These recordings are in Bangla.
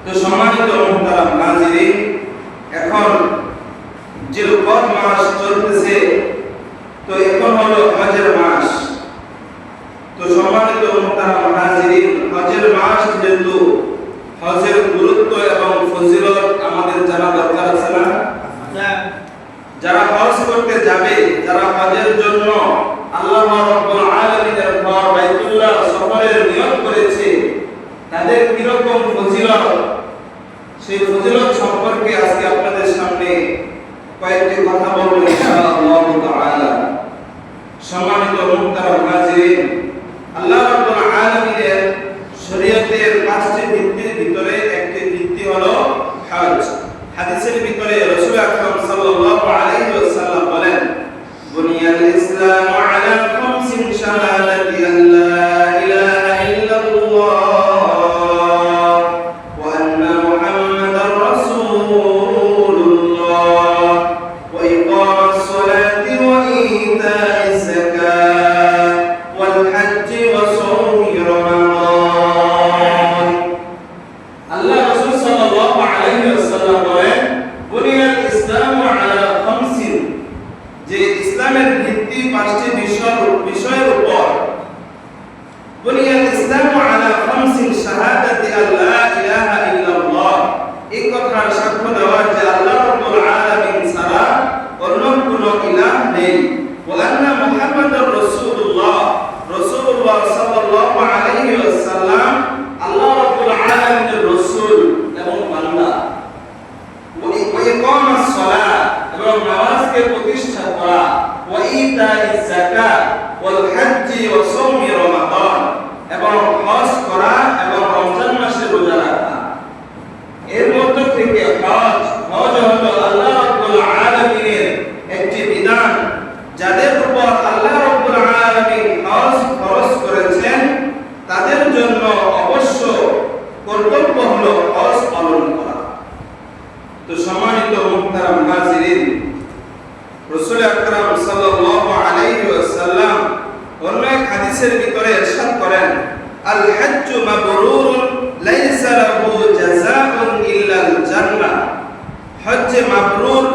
তো সম্মানিত মুহতারাম নাজিরিন, এখন জিলকদ মাস চলতেছে, তো এখন হলো হজের মাস। তো সম্মানিত মুহতারাম নাজিরিন, হজের মাস যেহেতু, হজের গুরুত্ব এবং ফজিলত আমাদের জানা দরকার আছে না? যারা হজ করতে যাবে, যারা হজের জন্য আল্লাহ রাব্বুল আলামিনের ঘর বাইতুল্লাহ সফরের নিয়ত করেছে, তাদের কিরকম ফজিলত, সেই ফজিলত সম্পর্কে আজকে আপনাদের সামনে কয়েকটি কথা বলবো ইনশাআল্লাহ তাআলা। সম্মানিত মুহতারাম নাজিরিন, আল্লাহ রাব্বুল আলামিনের শরীয়তের ৫টি ভিত্তির ভিতরে একটি ভিত্তি হলো হজ। হাদিসের ভিতরে রাসূল আকরাম সাল্লাল্লাহু আলাইহি ওয়াসাল্লাম বলেন, বুনিয়াল ইসলামু আলা খামসিন শাহাদাতি আল্লা ইলাহা ইল্লাল্লাহ ওয়া আন্না মুহাম্মাদার রাসূলুল্লাহ ওয়া ইকামাস সালাতি ওয়া ইতাইজ যাকাত ওয়াল হজ্জি ওয়া সাওমি রমাদান। আল্লাহ রাসূল সাল্লাল্লাহু আলাইহি ওয়াসাল্লাম বলেন, বুনিয়াল ইসলামু আলা খামসিন, যে ইসলামের ভিত্তি ৫টি বিষয়ের উপর। বুনিয়াল ইসলামু আলা খামসিন শাহাদাতি আল্লা ইলাহা ইল্লাল্লাহ, এই কথার সাক্ষ্য দেওয়ার যে আল্লাহ রাব্বুল আলামিন ছাড়া অন্য কোনো ইলাহ নেই, ওয়া আন্না মুহাম্মাদার রাসূলুল্লাহ, রাসূলুল্লাহ সাল্লাল্লাহু আলাইহি ওয়াসাল্লাম আল্লাহ রাব্বুল আলামিনের রাসূল এবং বান্দা। ওয়া ইকামাস সালাত, এবং নামাজকে প্রতিষ্ঠা করা, ওয়া ইতাইজ যাকাত ওয়াল হজ্জি ওয়া সাওমি রমাদান, এবং হজ করা এবং রমজান মাসে রোজা রাখা। এর মধ্য থেকে হজ হলো আল্লাহ রাব্বুল আলামিনের একটি বিধান, যাদের উপর আল্লাহ রাব্বুল আলামিন হজ ফরজ করেছেন, তাদের জন্য অবশ্য কর্তব্য হলো হজ পালন করা। তো সম্মানিত মুহতারাম নাজিরিন, রাসূল আকরাম সাল্লাল্লাহু আলাইহি ওয়াসাল্লাম অন্য এক হাদিসের ভিতরে ইরশাদ করেন, আল হজ্জু মাবরুরুন লাইসা লাহু জাযাউন ইল্লাল জান্নাহ। হজ্জে মাবরুর,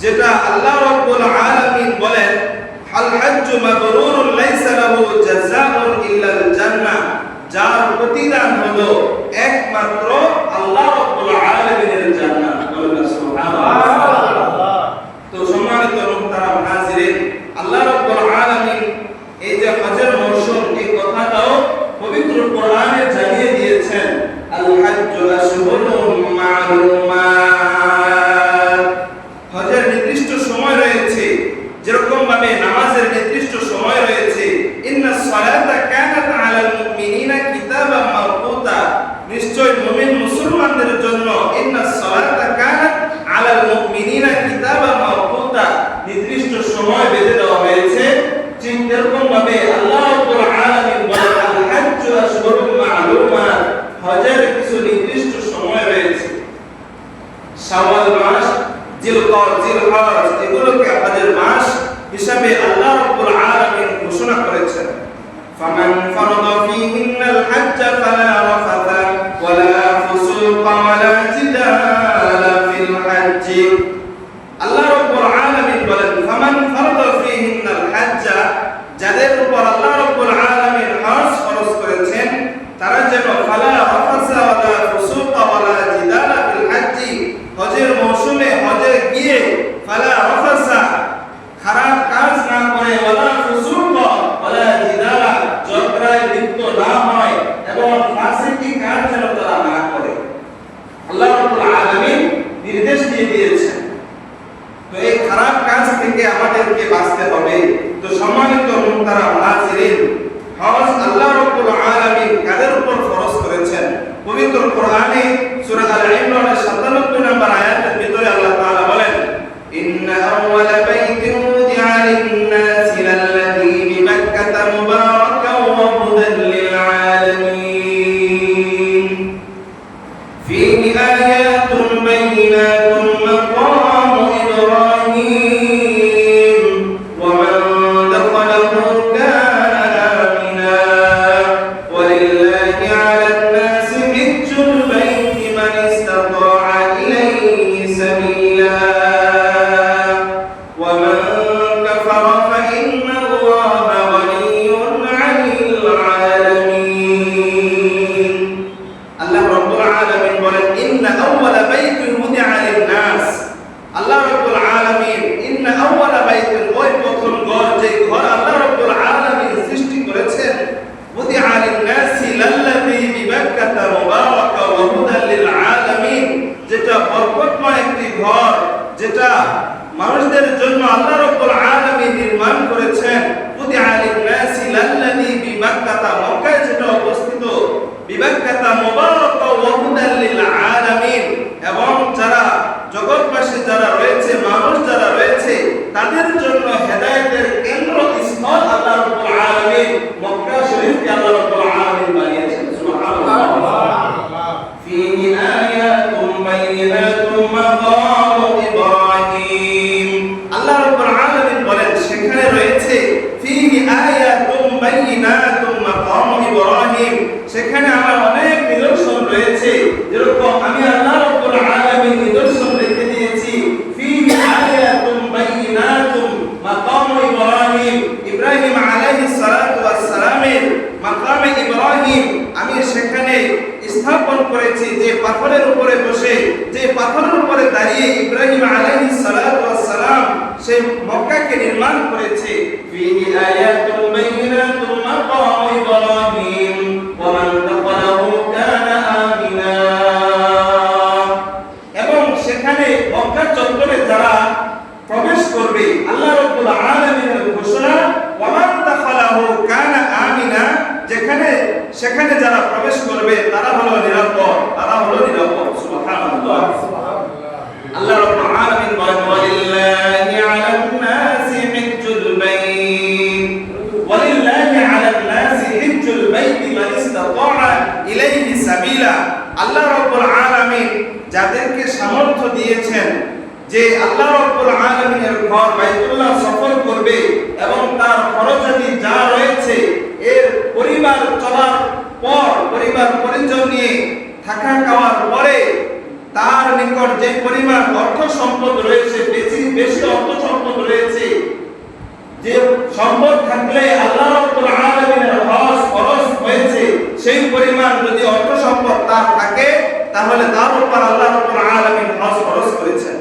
যেটা আল্লাহ রাব্বুল আলামিন বলেন, আল হজ্জু মাবরুরুন লাইসা লাহু জাযাউন ইল্লাল জান্নাহ, যার প্রতিদান হলো একমাত্র আল্লাহ রাব্বুল আলামিনের জান্নাত। বলেন সুবহানাল্লাহ। তো সম্মানিত মুহতারাম নাজিরিন, আল্লাহ রাব্বুল আলামিন এই যে হজের মৌসুম, এই কথাটাও পবিত্র কোরআনে জানিয়ে দিয়েছেন, আল হজ্জু আশহুরুম মা'লুমাত। হজের নির্দিষ্ট সময় রয়েছে, যেরকম ভাবে নামাজের নির্দিষ্ট সময় রয়েছে। ইন্নাস সালাতা কানাত আলাল মুমিনিনা কিতাবাম মাওকুতা, নিশ্চয় মুমিন মুসলমানদের জন্য ইন্নাস সালাতা কানাত আলাল মুমিনিনা কিতাবাম মাওকুতা, নির্দিষ্ট সময় বেঁধে দেওয়া হয়েছে। ঠিক এরকম ভাবে আল্লাহ রাব্বুল আলামিন বলেন, আল হজ্জু আশহুরুম মা'লুমাত, হজের কিছু নির্দিষ্ট সময় রয়েছে। শাওয়াল মাস, জিলকদ, জিলহজ, এগুলোকে হজের মাস হিসাবে আল্লাহ রাব্বুল আলামিন ঘোষণা করেছেন। ফামান ফারাদা ফীহিন্নাল হজ্জ ফালা রাফাথা ওয়ালা ফুসুকা ওয়ালা জিদালা ফিল হজ্জ। আল্লাহ রাব্বুল আলামিন বলেন, ফামান ফারাদা ফীহিন্নাল হজ্জ, যাদের উপর আল্লাহ রাব্বুল আলামিন হজ ফরজ করেছেন, তারা যেন ফালা রাফাথা ওয়ালা ফুসুকা ওয়ালা জিদালা ফিল হজ্জ, হজের মৌসুমে হজে গিয়ে ফালা রাফাথা, খারাপ কাজ না করে, ওয়ালা ফুসুকা ওয়ালা জিদালা, ঝগড়ায় লিপ্ত না হয় এবং ফাসিকি কাজ যেন তারা না করে, আল্লাহ রাব্বুল আলামিন নির্দেশ দিয়ে দিয়েছেন। তো এই খারাপ কাজ থেকে আমাদেরকে বাঁচতে হবে। তো সম্মানিত মুহতারাম নাজিরিন, হজ আল্লাহ রাব্বুল আলামিন কাদের উপর ফরজ করেছেন? পবিত্র কোরআনে সূরা আল ইমরানের 97 নম্বর আয়াতের ভিতরে আল্লাহ তাআলা বলেন, ইন্না আউওয়ালা বাইতিন উযিআ লিন-নাসি লাল্লাযী বিমাক্কাতা মুবারাকান ওয়া হুদাল লিল আলামিন ফীহি আয়াতুন বাইয়িনাতুন মাকামু ইব্রাহিম ওয়া মান দাখালাহু কানা আমিনা ওয়া লিল্লাহি আলান-নাসি হিজ্জুল বাইতি মান ইন্না আউওয়ালা বাইতিন উদিআ লিন-নাস, আল্লাহ রাব্বুল আলামিন ইন্না আউওয়ালা বাইতিন, ওই প্রথম ঘর, যে ঘর আল্লাহ রাব্বুল আলামিন সৃষ্টি করেছেন, উদিআ লিন-নাসি লাল্লাযী বিবাক্কাতা মুবারাকা ওয়া হুদাল লিল-আলামিন, যেটা বরকতময় একটি ঘর, যেটা মানুষদের জন্য আল্লাহ রাব্বুল আলামিন নির্মাণ করেছেন। উদিআ লিন-নাসি লাল্লাযী বিবাক্কাতা, মক্কায় যেটা অবস্থিত, বিবাক্কাতা মুবারাকা ওয়া হুদাল লিল-আলামিন, এবং যারা জগৎবাসী যারা রয়েছে, মানুষ যারা রয়েছে, তাদের জন্য হেদায়েতের কেন্দ্রস্থল আল্লাহ রাব্বুল আলামিন মক্কা শরীফকে আল্লাহ রাব্বুল আলামিন বানিয়েছেন। সুবহানাল্লাহ। ফীহি আয়াতুম বাইয়িনাতুম মাকাম ইব্রাহিম, আল্লাহ রাব্বুল আলামিন বলেন সেখানে রয়েছে ফীহি আয়াতুম বাইয়িনাতুম মাকাম ইব্রাহিম, সেখানে আমার অনেক নিদর্শন রয়েছে, যেরকম আমি আল্লাহ রাব্বুল আলামিন নিদর্শন রেখে দিয়েছি। ফীহি আয়াতুম বাইয়িনাতুম মাকাম ইব্রাহিম, ইব্রাহিম আলাইহিস সালাতু ওয়াস সালামের মাকামে ইব্রাহিম আমি সেখানে স্থাপন করেছি, যে পাথরের উপরে বসে, যে পাথরের উপরে দাঁড়িয়ে ইব্রাহিম আলাইহিস সালাতু ওয়াস সালাম সেই মক্কাকে নির্মাণ করেছে। ফীহি আয়াতুম বাইয়িনাতুম মাকাম ইব্রাহিম ওয়া মান দাখালাহু কানা আমিনা, এবং সেখানে মক্কা চত্বরে যারা প্রবেশ করবে, আল্লাহ রাব্বুল আলামিনের ঘোষণা, ওয়া মান দাখালাহু কানা আমিনা, সেখানে যারা প্রবেশ করবে তারা হলো নিরাপদ, তারা হলো নিরাপদ। সুবহানাল্লাহ। আল্লাহ রাব্বুল আলামিন বলেন ওয়ালিল্লাহি আলান নাসি হিজ্জুল বাইত, ওয়ালিল্লাহি আলান নাসি হিজ্জুল বাইত মান ইসতাতাআ ইলাইহি সাবিলা, আল্লাহ রাব্বুল আলামিন যাদেরকে সামর্থ্য দিয়েছেন যে আল্লাহ রাব্বুল আলামিনের ঘর বাইতুল্লাহ সফর করবে এবং তার খরচাদি যা রয়েছে, এর পরিবার চলার পর, পরিবার পরিজন নিয়ে থাকা খাওয়ার পরে তার নিকট যে পরিমাণ অর্থ সম্পদ রয়েছে, বেশি অর্থ সম্পদ রয়েছে, যে সম্পদ থাকলে আল্লাহ রাব্বুল আলামিনের হজ ফরজ হয়েছে, সেই পরিমাণ যদি অর্থ সম্পদ তার থাকে, তাহলে তার উপর আল্লাহ রাব্বুল আলামিন হজ ফরজ করেছেন।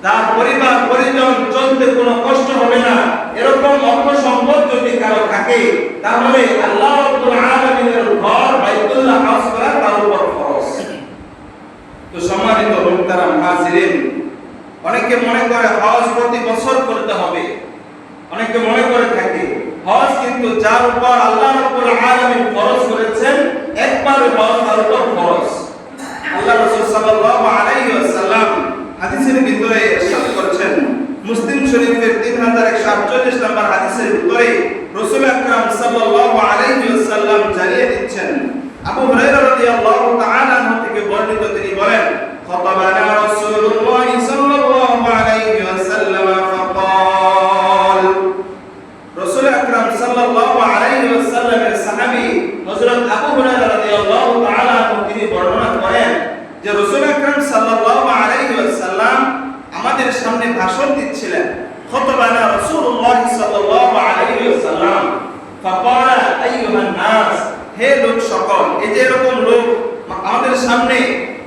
তার পরিবার পরিজন চলতে কোনো কষ্ট হবে না, এরকম অর্থ সম্পদ যদি কারো থাকে, তাহলে আল্লাহ রাব্বুল আলামিনের ঘর বাইতুল্লাহ হজ করা তার উপর ফরজ। তো সম্মানিত মুহতারাম হাজিরিন, অনেকে মনে করে হজ প্রতি বছর করতে হবে, অনেকে মনে করে থাকে হজ কিন্তু যার উপর আল্লাহ রাব্বুল আলামিন ফরজ করেছেন, একবার হজ তার উপর ফরজ। আল্লাহ রাসূল সাল্লাল্লাহু আলাইহি ওয়াসাল্লাম হাদিসের ভিতরে ইরশাদ করেছেন, মুসলিম শরীফের 3148 নম্বর হাদিসের ভিতরে রাসূল আকরাম সাল্লাল্লাহু আলাইহি ওয়াসাল্লাম জানিয়ে দিচ্ছেন, আবু হুরায়রা রাদিয়াল্লাহু তাআলা আনহু থেকে বর্ণিত, তিনি বলেন, খাতাবানা রাসূলুল্লাহ সাল্লাল্লাহু আলাইহি ওয়াসাল্লাম ফাকাল, রাসূল আকরাম সাল্লাল্লাহু আলাইহি ওয়াসাল্লামের সাহাবী হযরত আবু হুরায়রা রাদিয়াল্লাহু তাআলা আনহু তিনি বর্ণনা করেন যে রাসূল আকরাম সাল্লাল্লাহু আলাইহি ওয়াসাল্লাম আমাদের সামনে ভাষণ দিচ্ছিলেন। খাতাবানা রাসূলুল্লাহ সাল্লাল্লাহু আলাইহি ওয়াসাল্লাম ফাকালা আইয়ুহান নাস, হে লোক সকল, এই যে এরকম লোক আমাদের সামনে,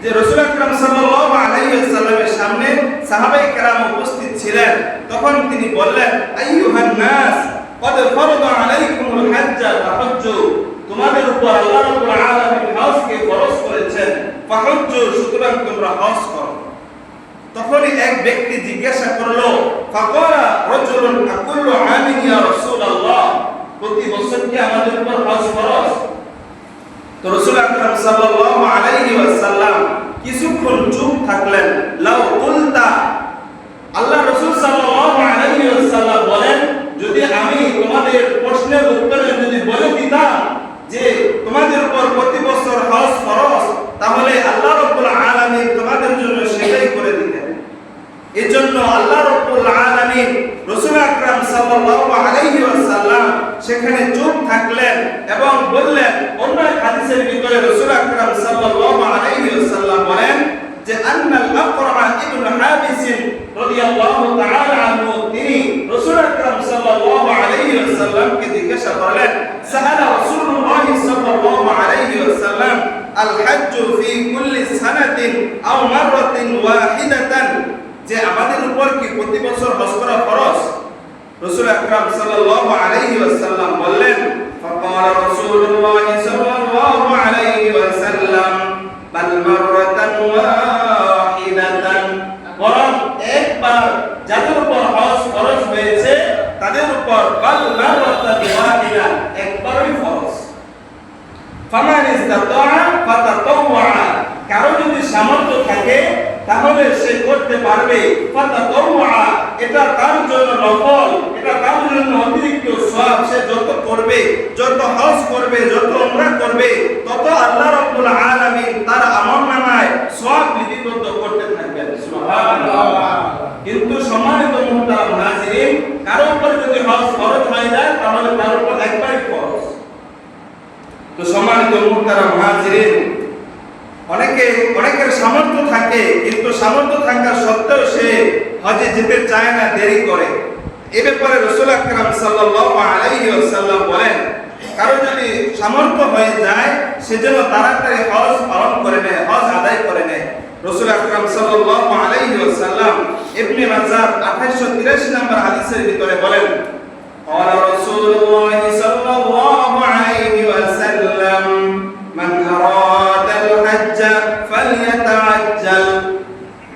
যে রাসূল আকরাম সাল্লাল্লাহু আলাইহি ওয়াসাল্লামের সামনে সাহাবায়ে কেরাম উপস্থিত ছিলেন, তখন তিনি বললেন, আইয়ুহান নাস ক্বাদ ফারাদা আলাইকুমুল হাজ্জা ফাহজ্জু, তোমাদের উপর আল্লাহ রাব্বুল আলামিন হজকে ফরজ করেছেন, ফাহজ্জু, সুতরাং তোমরা হজ করো। তখন এক ব্যক্তি জিজ্ঞাসা করলো, ফাকালা রাজুলুন আকুল্লু আমিন ইয়া রাসূলুল্লাহ, প্রতি বছর কি আমাদের উপর হজ ফরজ? তো রাসূল আকরাম সাল্লাল্লাহু আলাইহি ওয়াসাল্লাম কিছুক্ষণ চুপ থাকলেন। লাউ কুলতা, আল্লাহ রাসূল সাল্লাল্লাহু আলাইহি ওয়াসাল্লাম বলেন, যদি আমি তোমাদের প্রশ্নের উত্তরে যদি বলে দিতাম যে তোমাদের উপর প্রতি বছর হজ ফরজ, তাহলে আল্লাহ রাব্বুল আলামিন তোমাদের জন্য সেটাই করে দিতেন। এজন্য আল্লাহ রাব্বুল আলামিন রাসূল আকরাম সাল্লাল্লাহু আলাইহি ওয়াসাল্লাম সেখানে চুপ থাকলেন এবং বললেন, অন্য হাদিসের ভিতরে রাসূল আকরাম সাল্লাল্লাহু আলাইহি ওয়াসাল্লাম বলেন যে আন্নাল আকরা ইবনে হাবিস রাদিয়াল্লাহু তাআলা আনহু তিনি রাসূল আকরাম সাল্লাল্লাহু আলাইহি ওয়াসাল্লামকে জিজ্ঞাসা করলেন, সাআলা রাসূলুল্লাহ সাল্লাল্লাহু আলাইহি ওয়াসাল্লাম আল হাজ্জু ফি কুল্লি সানাতিন আও মাররাতিন ওয়াহিদাতান, যে আমাদের উপর কি প্রতি বছর হজ করা ফরজ? রাসূল আকরাম সাল্লাল্লাহু আলাইহি ওয়াসাল্লাম বললেন, ফাকালা রাসূলুল্লাহ সাল্লাল্লাহু আলাইহি ওয়াসাল্লাম বাল মাররাতান ওয়াহিদাতান, বরং একবার যাদের উপর হজ ফরজ হয়েছে তাদের উপর বাল মাররাতান ওয়াহিদা, একবারই ফরজ। ফামান ইসতাতাআ ফাতাতাওয়া, কারো যদি সামর্থ্য থাকে তাহলে সে করতে পারবে। ফাতাতাওয়া, এটা তার জন্য নফল, এটা তার জন্য অতিরিক্ত সওয়াব। সে যত করবে, যত হজ করবে, যত উমরা করবে, তত আল্লাহ রাব্বুল আলামিন তার আমলনামায় সওয়াব লিপিবদ্ধ করতে থাকবেন। সুবহানাল্লাহ। কিন্তু সম্মানিত মুহতারাম হাজিরিন, কারো উপর যদি হজ ফরজ হয়ে যায় তাহলে তার উপর একবারই ফরজ। তো সম্মানিত মুহতারাম হাজিরিন, অনেকের সামর্থ্য থাকে, কিন্তু সামর্থ্য থাকা সত্ত্বেও সে হজে যেতে চায় না, দেরি করে। এ ব্যাপারে রাসূল আকরাম সাল্লাল্লাহু আলাইহি ওয়াসাল্লাম বলেন, কারো যদি সামর্থ্য হয়ে যায় সে যেন তাড়াতাড়ি হজ পালন করে নেয়, হজ আদায় করে নেয়। রাসূল আকরাম সাল্লাল্লাহু আলাইহি ওয়াসাল্লাম ইবনে মাজাহ 2883 নম্বর হাদিসের ভিতরে বলেন, قال رسول الله صلى الله عليه وسلم من أراد الحج فليتعجل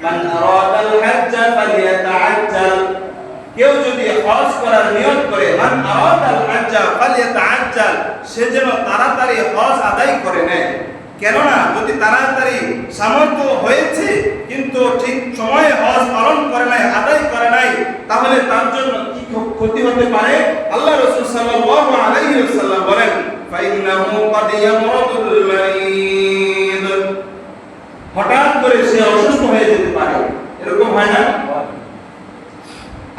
من أراد الحج فليتعجل, কেউ যদি হজ করার নিয়ত করে, মান আরাদাল হজ্জা ফালিয়াতাআজ্জাল, সে যেন তাড়াতাড়ি হজ আদায় করে নেয়। কেননা যদি তাড়াতাড়ি সামর্থ্য হয়েছে কিন্তু ঠিক সময়ে হজ পালন করে নাই, আদায় করে নাই, তাহলে তার জন্য কি ক্ষতি হতে পারে? আল্লাহ রাসূল সাল্লাল্লাহু আলাইহি ওয়াসাল্লাম বলেন, ফাইন্নাহু ক্বাদ ইয়ামরুদুল মারিদ, হঠাৎ করে সে অসুস্থ হয়ে যেতে পারে। এরকম হয় না?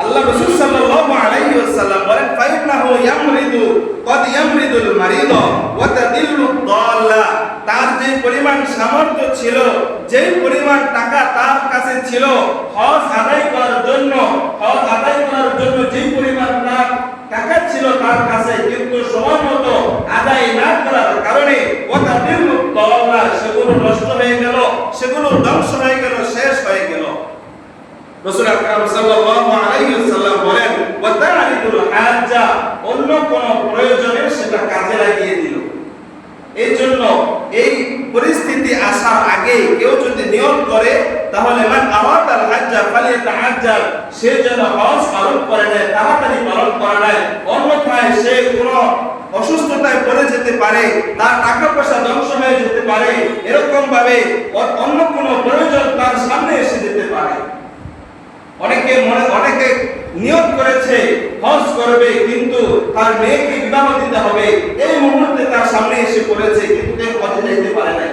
আল্লাহ রাসূল সাল্লাল্লাহু আলাইহি ওয়াসাল্লাম বলেন, ফাইন্নাহু ইয়ামরিদু ক্বাদ ইয়ামরিদুল মারিদ ওয়া তাদিল্লু দাল্লা, তার যে পরিমাণ সামর্থ্য ছিল, যে পরিমাণ টাকা তার কাছে ছিল হজ আদায় করার জন্য, যে পরিমাণ তার টাকা ছিল তার কাছে, কিন্তু সময় মতো আদায় না করার কারণে ওয়া তাদিল্লু দাল্লা, সেগুলো নষ্ট হয়ে গেল, সেগুলো ধ্বংস হয়ে গেল, শেষ হয়ে গেল। রাসূল আকরাম সাল্লাল্লাহু আলাইহি ওয়াসাল্লাম বলেন, ওয়া তা'রিদুল হাজ্জা, অন্য কোন প্রয়োজনে সেটা কাজে লাগিয়ে দিল। এই জন্য এই পরিস্থিতি আসার আগে কেউ যদি নিয়ত করে তাহলে মান আরাদাল হাজ্জা ফালিয়াতাআজ্জাল, সে যেন হজ পালন করে নেয়, তাড়াতাড়ি পালন করে নেয়, অন্যথায় সে কোনো অসুস্থতায় পড়ে যেতে পারে, তার টাকা পয়সা ধ্বংস হয়ে যেতে পারে, এরকম ভাবে অন্য কোনো প্রয়োজন তার সামনে এসে যেতে পারে। অনেকে নিয়ত করেছে হজ করবে, কিন্তু তার মেয়েকে বিবাহ দিতে হবে, এই মুহূর্তে তার সামনে এসে পড়েছে, কিন্তু হজে যেতে পারে না।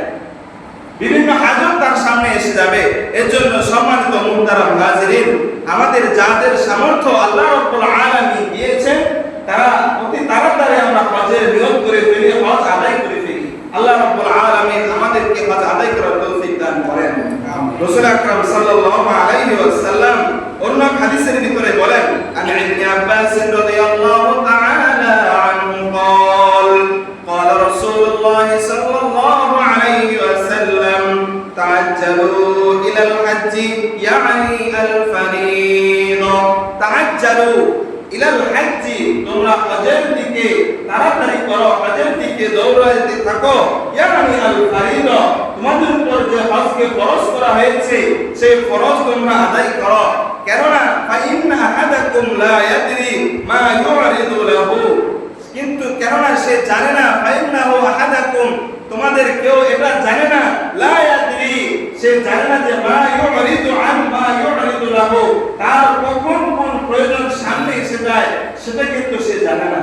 বিভিন্ন হাজত তার সামনে এসে যাবে। এর জন্য সম্মানিত মুহতারাম হাজিরিন, আমাদের যাদের সামর্থ্য আল্লাহ রাব্বুল আলামিন দিয়েছেন, তারা অতি তাড়াতাড়ি আমরা হজের নিয়ত করে ফেলি, হজ আদায় করে ফেলি। আল্লাহ রাব্বুল আলামিন আমাদেরকে হজ আদায় করার তৌফিক দান করেন। রাসূল আকরাম সাল্লাল্লাহু আলাইহি ওয়াসাল্লাম অন্য হাদিসের ভিতরে বলেন, আন ইবনে আব্বাস রাদিয়াল্লাহু তাআলা আনহু قال قال رسول الله صلى الله عليه وسلم تعجلوا الى الحج يعني الفريضه تعجلوا الى الحج, তোমরা হজের দিকে তাড়াতাড়ি করো, হজের দিকে দৌড়াতে থাকো, يعني الفريضه, তোমাদের উপর যে হজকে ফরজ করা হয়েছে সেই ফরজ তোমরা আদায় করো। কেননা ফাইন্না আহাদাকুম লা ইয়াদরি মা ইউরিদু লাহু, কিন্তু কেননা সে জানে না, ফাইন্নাহু আহাদাকুম, তোমাদের কেউ এটা জানে না, লা ইয়াদরি, সে জানে না যে মা ইউরিদু আন মা ইউরিদু লাহু, তার কখন কোন প্রয়োজন সামনে এসে যায় সেটা কিন্তু সে জানে না।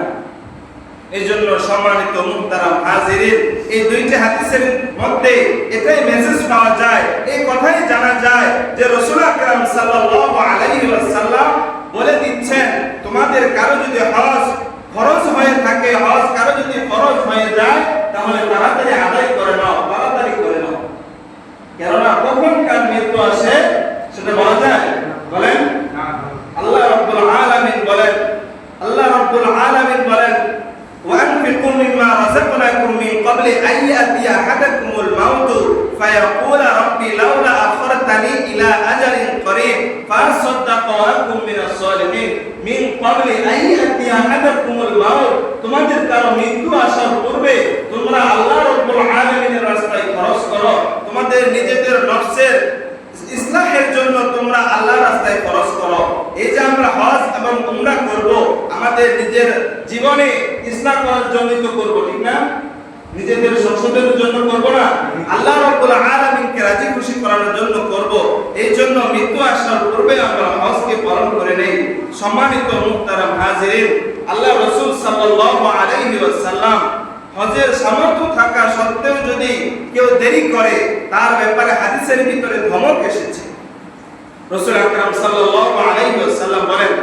এই জন্য সম্মানিত মুহতারাম হাজিরিন, এই দুইটি হাদিসের মধ্যে এটাই মেসেজ পাওয়া যায়, এই কথাই জানা যায় যে রাসূল আকরাম সাল্লাল্লাহু আলাইহি ওয়াসাল্লাম বলে দিচ্ছেন, তোমাদের কারো যদি হজ ফরজ হয়ে থাকে, হজ কারো যদি ফরজ হয়ে যায় তাহলে তাড়াতাড়ি আদায় করে নাও, তাড়াতাড়ি করে নাও। কেননা কখন কার মৃত্যু আসে সেটা বলা যায়? বলেন। আল্লাহ রাব্বুল আলামিন বলেন, وأنفقوا مما رزقناكم من قبل أن يأتي أحدكم الموت আহাদাকুমুল মাউত, তোমাদের কারো মৃত্যু আসার পূর্বে তোমরা আল্লাহ রাব্বুল আলামিনের রাস্তায় খরচ করো, তোমাদের নিজেদের নফসের ইসলাহের জন্য তোমরা আল্লাহর রাস্তায় খরচ করো। এই যে আমরা হজ এবং উমরা করব, আমাদের নিজের জীবনে ইসলাম করার জন্যই তো করব, ঠিক না? নিজেদের সংশোধনের জন্য করব না, আল্লাহ রাব্বুল আলামিনকে রাজি খুশি করার জন্য করব। এই জন্য মৃত্যু আসার পূর্বে আমরা হজকে পালন করে নেই। সম্মানিত মুহতারাম হাজিরিন, আল্লাহ রাসূল সাল্লাল্লাহু আলাইহি ওয়াসাল্লাম হজের সামর্থ্য থাকা সত্ত্বেও যদি কেউ দেরি করে, তার ব্যাপারে হাদিসের ভিতরে ধমক এসেছে। রাসূল আকরাম সাল্লাল্লাহু আলাইহি ওয়াসাল্লাম বলেন,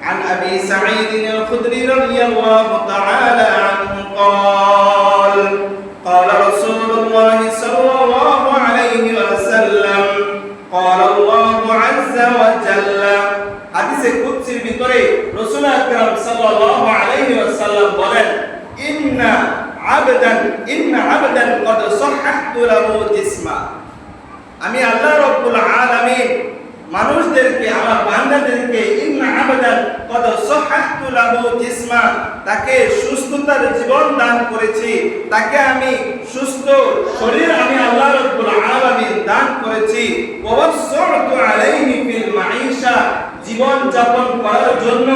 عن أبي سعيد الخدري رضي الله تعالى عنه قال قال رسول الله صلى الله عليه وسلم قال الله عز وجل হাদিসে কুদসির ভিতরে রাসূল আকরাম সাল্লাল্লাহু আলাইহি ওয়াসাল্লাম বলেন, ইন্না আবদান কদ সাহহাতু লাহু জিসমা, আমি আল্লাহ রাব্বুল আলামিন মানুষদেরকে, আমার বান্দাদেরকে ইন্না আবদান কদ সাহহাতু লাহু জিসমা, তাকে সুস্থতার জীবন দান করেছি, তাকে আমি সুস্থ শরীর আমি আল্লাহ রাব্বুল আলামিন দান করেছি। ওয়া ওয়াসআতু আলাইহি ফিল মাঈশা, জীবন যাপন করার জন্য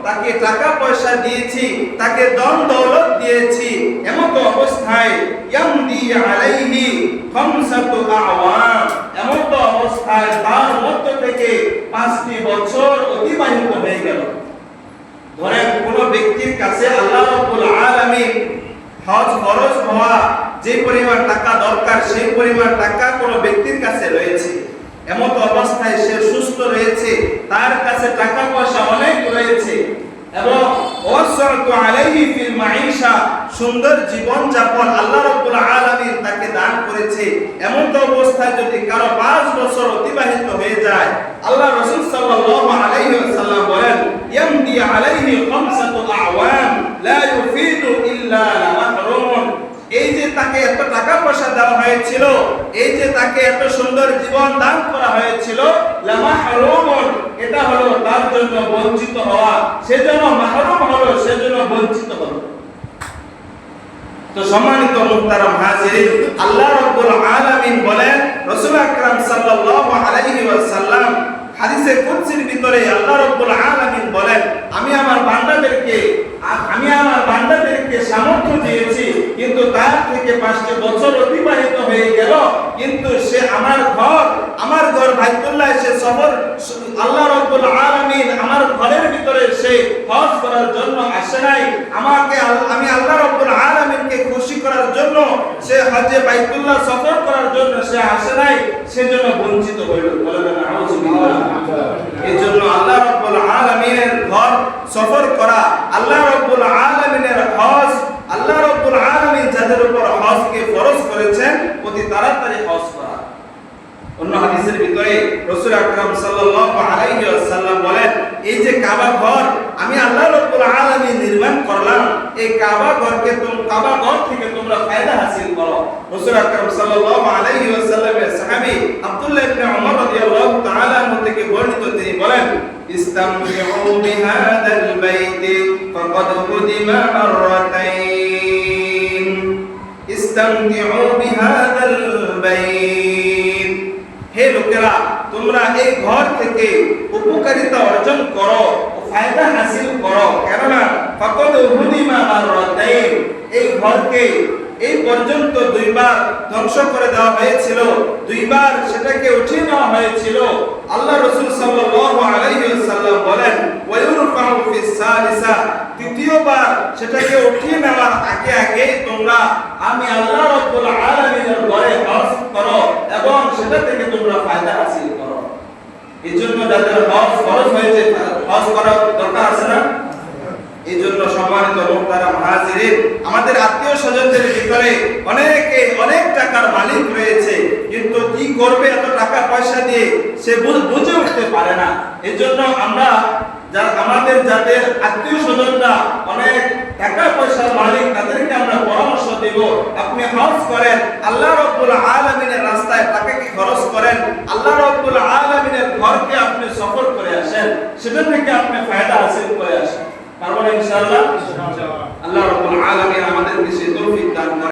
তাকে টাকা পয়সা দিয়েছি, তাকে ধন দৌলত দিয়েছি। এমন অবস্থায় ইয়ামদি আলাইহি খামসাতু আওয়াম, এমন অবস্থায় তার মধ্য থেকে 5টি বছর অতিবাহিত হয়ে গেল। ধরেন কোন ব্যক্তির কাছে আল্লাহ রাব্বুল আলামিন হজ ফরজ হওয়া যে পরিমাণ টাকা দরকার, সেই পরিমাণ টাকা কোন ব্যক্তির কাছে রয়েছে, এমন অবস্থায় সে সুস্থ রয়েছে, তার কাছে টাকা পয়সা অনেক রয়েছে, এবং ওয়াসআতু আলাইহি ফিল মাঈশা, সুন্দর জীবন যাপন আল্লাহ রাব্বুল আলামিন তাকে দান করেছে। এমন অবস্থায় যদি কারো 5 বছর অতিবাহিত হয়ে যায়, আল্লাহ রাসূল সাল্লাল্লাহু আলাইহি ওয়াসাল্লাম বলেন, ইয়ামদি আলাইহি খামসাতু আওয়াম লা ইউফিদু ইল্লা মাহরুমুন, এই যে তাকে এত টাকা পয়সা দেওয়া হয়েছিল, এই যে তাকে এত সুন্দর জীবন দান করা হয়েছিল, লামাহরুমুন, এটা হলো তার জন্য বঞ্চিত হওয়া, সেজন্য মাহরুম হলো, সেজন্য বঞ্চিত হলো। তো সম্মানিত মুহতারাম হাজিরিন, আল্লাহ রাব্বুল আলামিন বলেন, রাসূল আকরাম সাল্লাল্লাহু আলাইহি ওয়াসাল্লাম হাদিসে কুদসির ভিতরে আল্লাহ রাব্বুল আলামিন বলেন, আমি আমার বান্দাদেরকে সামর্থ্য দিয়েছি, কিন্তু তার থেকে 5টি বছর অতিবাহিত হয়ে গেল, কিন্তু সে আমার ঘর বাইতুল্লাহ সে সফর, আল্লাহ রাব্বুল আলামিন আমার ঘরের ভিতরে সে হজ করার জন্য আসে নাই, আমি আল্লাহ রাব্বুল আলামিনকে খুশি করার জন্য সে হজে বাইতুল্লাহ সফর করার জন্য সে আসে নাই, সেজন্য বঞ্চিত হইল। বলেন আউযুবিল্লাহ। এজন্য আল্লাহ রাব্বুল আলামিনের ঘর সফর করা, আল্লাহ রাব্বুল আলামিনের হজ, আল্লাহ রাব্বুল আলামিন যাদের উপর হজকে ফরজ করেছেন, অতি তাড়াতাড়ি হজ করা। অন্য হাদিসের ভিতরে রাসূল আকরাম সাল্লাল্লাহু আলাইহি ওয়াসাল্লাম বলেন, এই যে কাবা ঘর আমি আল্লাহ রাব্বুল আলামিন নির্মাণ করলাম, এই কাবা ঘর থেকে তোমরা ফায়দা হাসিল করো। রাসূল আকরাম সাল্লাল্লাহু আলাইহি ওয়াসাল্লামের সাহাবী আব্দুল্লাহ ইবনে ওমর রাদিয়াল্লাহু তাআলা আনহু থেকে বর্ণিত, তিনি বলেন, ইসতামতিউ বিহাদাল বাইতি ফাকাদ কুদিমা মাররাতাইন, ইসতামতিউ বিহাদাল বাইত, হে লোকেরা, তোমরা এই ঘর থেকে উপকারিতা অর্জন করো, ফায়দা হাসিল করো, কেননা ফাকাদ হুদিমা মাররাতাইন, এই ঘরকে এই পর্যন্ত 2 বার ধ্বংস করে দেওয়া হয়েছিল, 2 বার সেটাকে উঠিয়ে নেওয়া হয়েছিল। আল্লাহ রাসূল সাল্লাল্লাহু আলাইহি ওয়াসাল্লাম বলেন, ওয়া ইউরফাউ ফিস সালিসা, তৃতীয়বার সেটাকে উঠিয়ে নেওয়ার আগে তোমরা আমি আল্লাহ রাব্বুল আলামিনের ঘরে হজ করো এবং সেটা থেকে তোমরা ফায়দা হাসিল করো। এজন্য যাদের হজ ফরজ হয়েছে, হজ করার দরকার আছে না? এই জন্য সম্মানিত মুহতারাম হাজিরিন, আমাদের আত্মীয় স্বজনদের ভিতরে অনেকে অনেক টাকার মালিক রয়েছে, কিন্তু কি করবে এত টাকা পয়সা দিয়ে সে বুঝে উঠতে পারে না। এই জন্য আমরা আমাদের যাদের আত্মীয় স্বজনরা অনেক টাকা পয়সার মালিক, তাদেরকে আমরা পরামর্শ দেব, আপনি হজ করেন, আল্লাহ রাব্বুল আলামিনের রাস্তায় টাকাকে খরচ করেন, আল্লাহ রাব্বুল আলামিনের ঘরকে আপনি সফর করে আসেন, সেটা থেকে আপনি ফায়দা হাসিল করে আসেন। পারবো না ইনশাআল্লাহ? আল্লাহ রাব্বুল আলামিন আমাদেরকে সেই তৌফিক দান করেন।